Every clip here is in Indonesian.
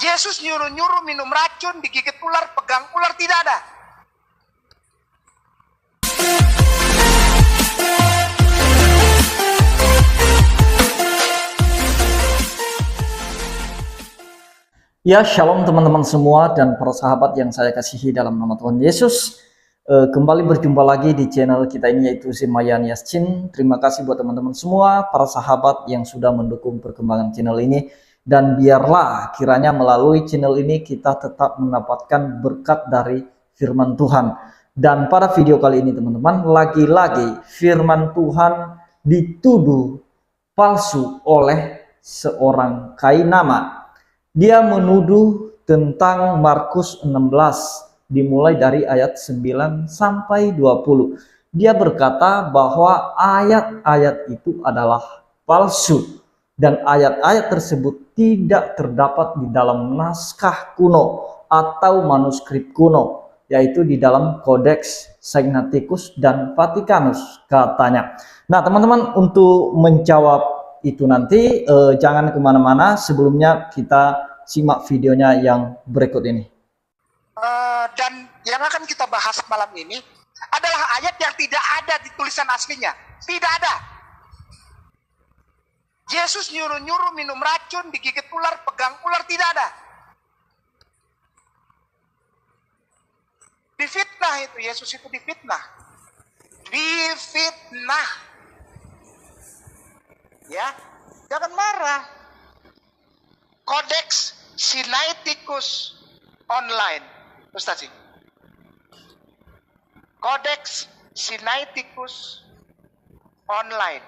Yesus nyuruh-nyuruh minum racun, digigit ular, pegang ular, tidak ada. Ya, shalom teman-teman semua dan para sahabat yang saya kasihi dalam nama Tuhan Yesus. Kembali berjumpa lagi di channel kita ini, yaitu Zimayan Yasin. Terima kasih buat teman-teman semua, para sahabat yang sudah mendukung perkembangan channel ini. Dan biarlah kiranya melalui channel ini kita tetap mendapatkan berkat dari firman Tuhan. Dan pada video kali ini teman-teman, lagi-lagi firman Tuhan dituduh palsu oleh seorang kainama. Dia menuduh tentang Markus 16 dimulai dari ayat 9 sampai 20. Dia berkata bahwa ayat-ayat itu adalah palsu dan ayat-ayat tersebut tidak terdapat di dalam naskah kuno atau manuskrip kuno, yaitu di dalam Codex Sinaiticus dan Vaticanus katanya. Nah teman-teman, untuk menjawab itu nanti jangan kemana-mana, sebelumnya kita simak videonya yang berikut ini. Dan yang akan kita bahas malam ini adalah ayat yang tidak ada di tulisan aslinya. Tidak ada. Yesus nyuruh-nyuruh minum racun, digigit ular, pegang ular, tidak ada. Difitnah itu, Yesus itu difitnah. Difitnah. Ya, jangan marah. Codex Sinaiticus online, Ustaz. Codex Sinaiticus online.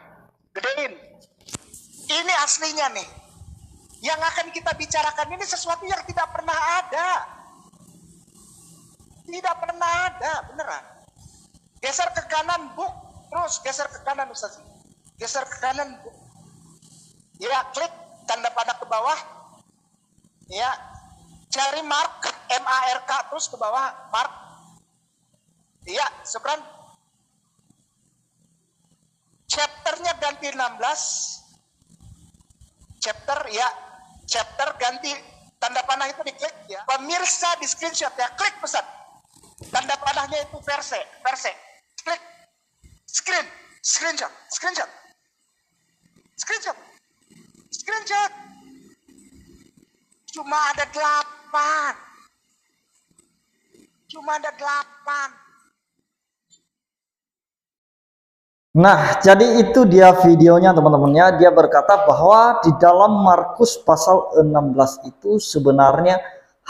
Gedein. Ini aslinya nih. Yang akan kita bicarakan ini sesuatu yang tidak pernah ada. Tidak pernah ada, beneran. Geser ke kanan, book. Terus geser ke kanan, Ustaz. Geser ke kanan, book. Ya, klik tanda panah ke bawah. Ya, cari Mark, M-A-R-K, terus ke bawah, Mark. Ya, seberang. Chapternya ganti 16. Chapter, ya. Chapter ganti, tanda panah itu diklik, ya. Pemirsa di screenshot, ya. Klik pesan. Tanda panahnya itu verse. Klik. Screenshot. Cuma ada 8. Nah, jadi itu dia videonya teman-teman ya. Dia berkata bahwa di dalam Markus pasal 16 itu sebenarnya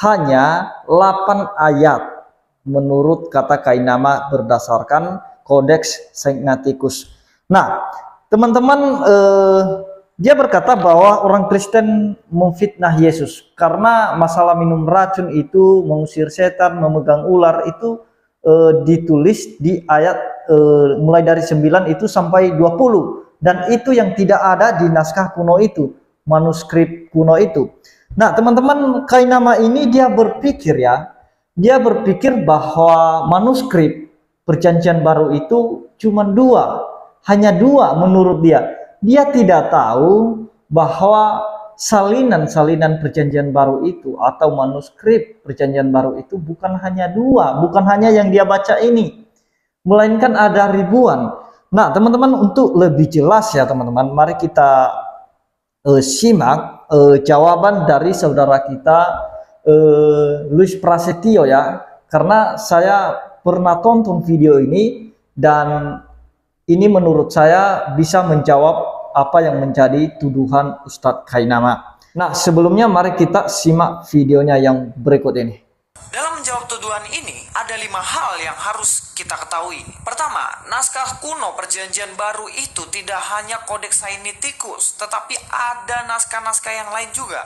hanya 8 ayat menurut kata kainama berdasarkan Codex Sinaiticus. Nah, teman-teman, dia berkata bahwa orang Kristen memfitnah Yesus karena masalah minum racun itu, mengusir setan, memegang ular itu ditulis di ayat mulai dari 9 itu sampai 20, dan itu yang tidak ada di naskah kuno itu, manuskrip kuno itu. Nah teman-teman, kainama ini dia berpikir bahwa manuskrip perjanjian baru itu cuma hanya dua menurut dia. Dia tidak tahu bahwa salinan perjanjian baru itu atau manuskrip perjanjian baru itu bukan hanya dua, bukan hanya yang dia baca ini, melainkan ada ribuan. Nah teman-teman, untuk lebih jelas ya teman-teman, mari kita simak jawaban dari saudara kita Luis Prasetyo ya, karena saya pernah tonton video ini dan ini menurut saya bisa menjawab apa yang menjadi tuduhan Ustadz Kainama. Nah sebelumnya mari kita simak videonya yang berikut ini. Dalam menjawab tuduhan ini, ada 5 hal yang harus kita ketahui. Pertama, naskah kuno perjanjian baru itu tidak hanya Codex Sinaiticus, tetapi ada naskah-naskah yang lain juga.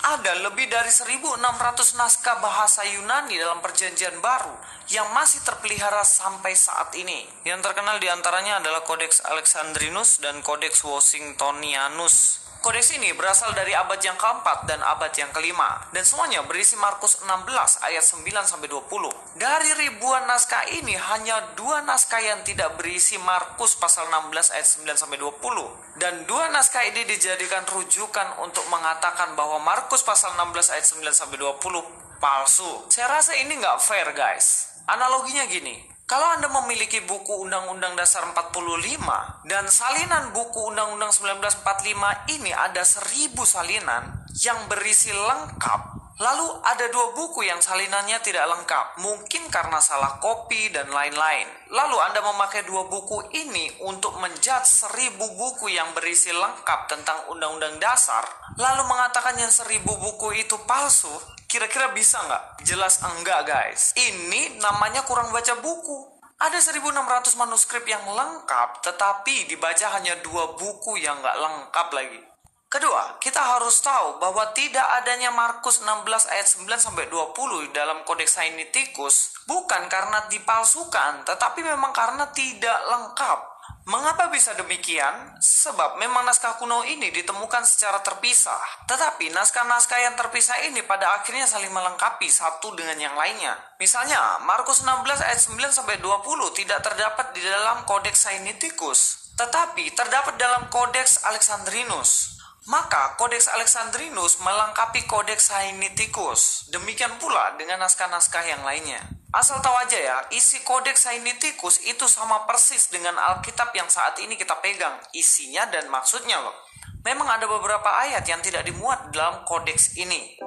Ada lebih dari 1.600 naskah bahasa Yunani dalam perjanjian baru yang masih terpelihara sampai saat ini. Yang terkenal diantaranya adalah Codex Alexandrinus dan Codex Washingtonianus. Kodeks ini berasal dari abad yang keempat dan abad yang kelima, dan semuanya berisi Markus 16 ayat 9-20. Dari ribuan naskah ini, hanya 2 naskah yang tidak berisi Markus pasal 16 ayat 9-20. Dan 2 naskah ini dijadikan rujukan untuk mengatakan bahwa Markus pasal 16 ayat 9-20 palsu. Saya rasa ini nggak fair, guys. Analoginya gini. Kalau Anda memiliki buku Undang-Undang Dasar 45 dan salinan buku Undang-Undang 1945 ini ada 1000 salinan yang berisi lengkap, lalu ada 2 buku yang salinannya tidak lengkap, mungkin karena salah kopi dan lain-lain. Lalu Anda memakai 2 buku ini untuk menjudge 1000 buku yang berisi lengkap tentang Undang-Undang Dasar, lalu mengatakan yang 1000 buku itu palsu. Kira-kira bisa nggak? Jelas enggak, guys. Ini namanya kurang baca buku. Ada 1600 manuskrip yang lengkap, tetapi dibaca hanya 2 buku yang nggak lengkap lagi. Kedua, kita harus tahu bahwa tidak adanya Markus 16 ayat 9-20 dalam Kodeks Sinaiticus bukan karena dipalsukan, tetapi memang karena tidak lengkap. Mengapa bisa demikian? Sebab memang naskah kuno ini ditemukan secara terpisah. Tetapi naskah-naskah yang terpisah ini pada akhirnya saling melengkapi satu dengan yang lainnya. Misalnya, Markus 16 ayat 9-20 tidak terdapat di dalam Kodeks Sinaiticus, tetapi terdapat dalam Kodeks Alexandrinus. Maka Kodeks Alexandrinus melengkapi Kodeks Sinaiticus. Demikian pula dengan naskah-naskah yang lainnya. Asal tahu aja ya, isi Kodeks Sinaiticus itu sama persis dengan Alkitab yang saat ini kita pegang, isinya dan maksudnya loh. Memang ada beberapa ayat yang tidak dimuat dalam kodeks ini.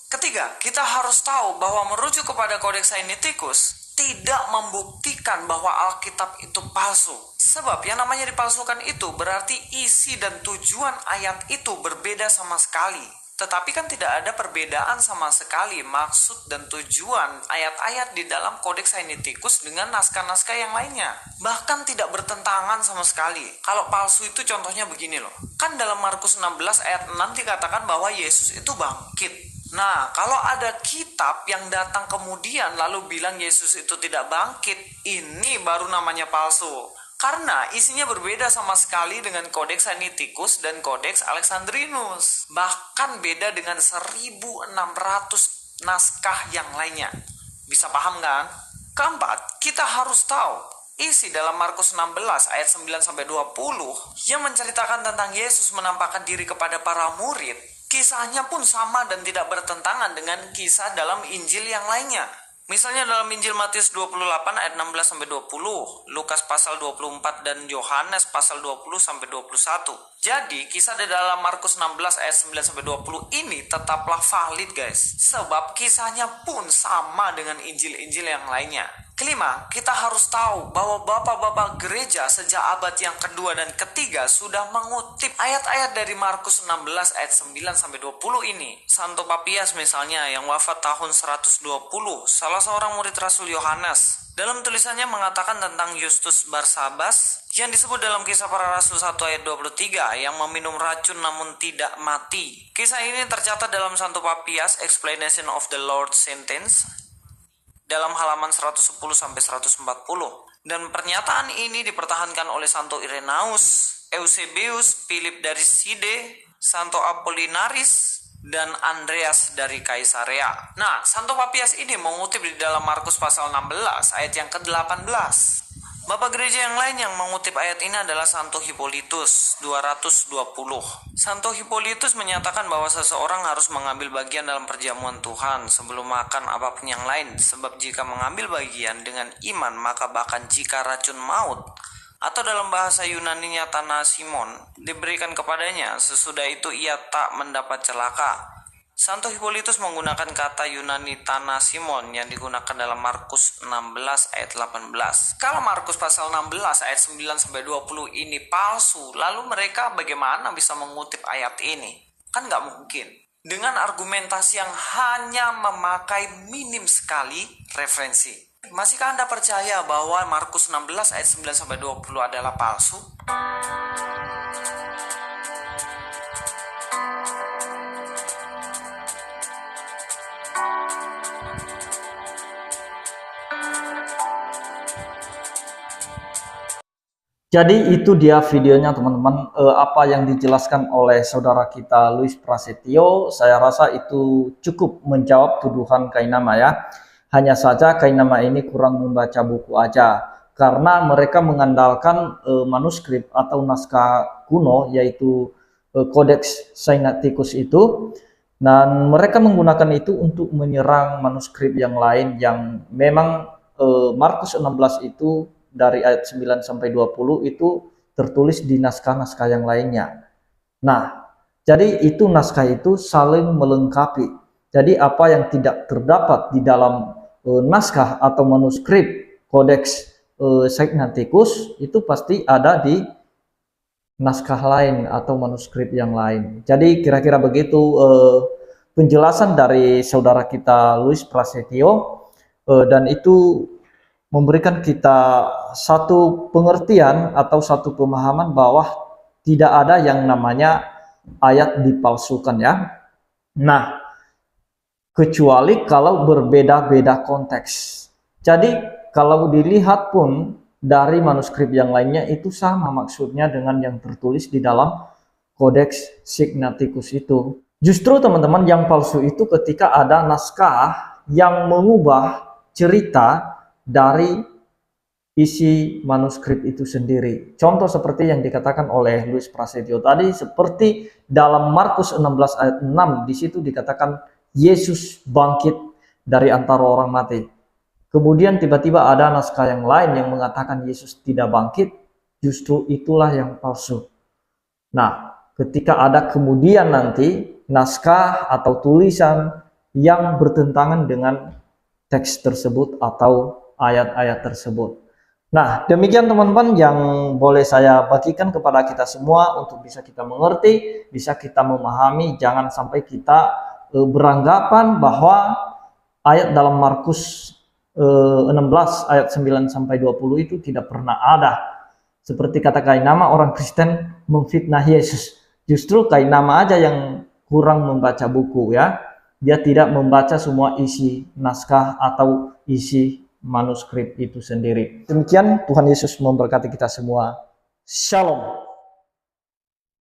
Ketiga, kita harus tahu bahwa merujuk kepada Kodeks Sinaiticus tidak membuktikan bahwa Alkitab itu palsu. Sebab yang namanya dipalsukan itu berarti isi dan tujuan ayat itu berbeda sama sekali. Tetapi kan tidak ada perbedaan sama sekali maksud dan tujuan ayat-ayat di dalam Kodeks Sinaiticus dengan naskah-naskah yang lainnya. Bahkan tidak bertentangan sama sekali. Kalau palsu itu contohnya begini loh. Kan dalam Markus 16 ayat 6 dikatakan bahwa Yesus itu bangkit. Nah, kalau ada kitab yang datang kemudian lalu bilang Yesus itu tidak bangkit, ini baru namanya palsu. Karena isinya berbeda sama sekali dengan Kodeks Sinaiticus dan Kodeks Alexandrinus. Bahkan beda dengan 1600 naskah yang lainnya. Bisa paham kan? Keempat, kita harus tahu isi dalam Markus 16 ayat 9-20 yang menceritakan tentang Yesus menampakkan diri kepada para murid. Kisahnya pun sama dan tidak bertentangan dengan kisah dalam Injil yang lainnya. Misalnya dalam Injil Matius 28 ayat 16-20, Lukas pasal 24 dan Yohanes pasal 20-21. Jadi kisah di dalam Markus 16 ayat 9-20 ini tetaplah valid, guys. Sebab kisahnya pun sama dengan Injil-Injil yang lainnya. Kelima, kita harus tahu bahwa bapak-bapak gereja sejak abad yang kedua dan ketiga sudah mengutip ayat-ayat dari Markus 16 ayat 9-20 ini. Santo Papias misalnya yang wafat tahun 120, salah seorang murid Rasul Yohanes, dalam tulisannya mengatakan tentang Justus Barsabas yang disebut dalam Kisah Para Rasul 1 ayat 23 yang meminum racun namun tidak mati. Kisah ini tercatat dalam Santo Papias Explanation of the Lord's Sentence dalam halaman 110-140. Dan pernyataan ini dipertahankan oleh Santo Irenaeus, Eusebius, Philip dari Side, Santo Apollinaris, dan Andreas dari Kaisarea. Nah, Santo Papias ini mengutip di dalam Markus pasal 16 ayat yang ke-18. Bapak gereja yang lain yang mengutip ayat ini adalah Santo Hippolytus 220. Santo Hippolytus menyatakan bahwa seseorang harus mengambil bagian dalam perjamuan Tuhan sebelum makan apapun yang lain, sebab jika mengambil bagian dengan iman maka bahkan jika racun maut atau dalam bahasa Yunaninya Thanasimon diberikan kepadanya, sesudah itu ia tak mendapat celaka. Santo Hippolytus menggunakan kata Yunani Thanasimon yang digunakan dalam Markus 16 ayat 18. Kalau Markus pasal 16 ayat 9-20 ini palsu, lalu mereka bagaimana bisa mengutip ayat ini? Kan nggak mungkin. Dengan argumentasi yang hanya memakai minim sekali referensi. Masihkah Anda percaya bahwa Markus 16 ayat 9-20 adalah palsu? Jadi itu dia videonya teman-teman, apa yang dijelaskan oleh saudara kita Luis Prasetyo. Saya rasa itu cukup menjawab tuduhan Kainama ya. Hanya saja Kainama ini kurang membaca buku aja, karena mereka mengandalkan manuskrip atau naskah kuno, yaitu Codex Sinaiticus itu, dan mereka menggunakan itu untuk menyerang manuskrip yang lain yang memang Markus 16 itu dari ayat 9 sampai 20 itu tertulis di naskah-naskah yang lainnya. Nah, jadi itu naskah itu saling melengkapi. Jadi apa yang tidak terdapat di dalam naskah atau manuskrip Codex Sinaiticus itu pasti ada di naskah lain atau manuskrip yang lain. Jadi kira-kira begitu penjelasan dari saudara kita Luis Prasetyo, dan itu memberikan kita satu pengertian atau satu pemahaman bahwa tidak ada yang namanya ayat dipalsukan ya. Nah, kecuali kalau berbeda-beda konteks. Jadi kalau dilihat pun dari manuskrip yang lainnya itu sama maksudnya dengan yang tertulis di dalam Codex Sinaiticus itu. Justru teman-teman, yang palsu itu ketika ada naskah yang mengubah cerita dari isi manuskrip itu sendiri. Contoh seperti yang dikatakan oleh Luis Prasetyo tadi, seperti dalam Markus 16 ayat 6, di situ dikatakan Yesus bangkit dari antara orang mati. Kemudian tiba-tiba ada naskah yang lain yang mengatakan Yesus tidak bangkit, justru itulah yang palsu. Nah, ketika ada kemudian nanti naskah atau tulisan yang bertentangan dengan teks tersebut atau ayat-ayat tersebut. Nah, demikian teman-teman yang boleh saya bagikan kepada kita semua untuk bisa kita mengerti, bisa kita memahami. Jangan sampai kita beranggapan bahwa ayat dalam Markus 16 ayat 9 sampai 20 itu tidak pernah ada. Seperti kata Kainama, orang Kristen memfitnah Yesus. Justru Kainama aja yang kurang membaca buku ya. Dia tidak membaca semua isi naskah atau isi manuskrip itu sendiri. Demikian, Tuhan Yesus memberkati kita semua. Shalom.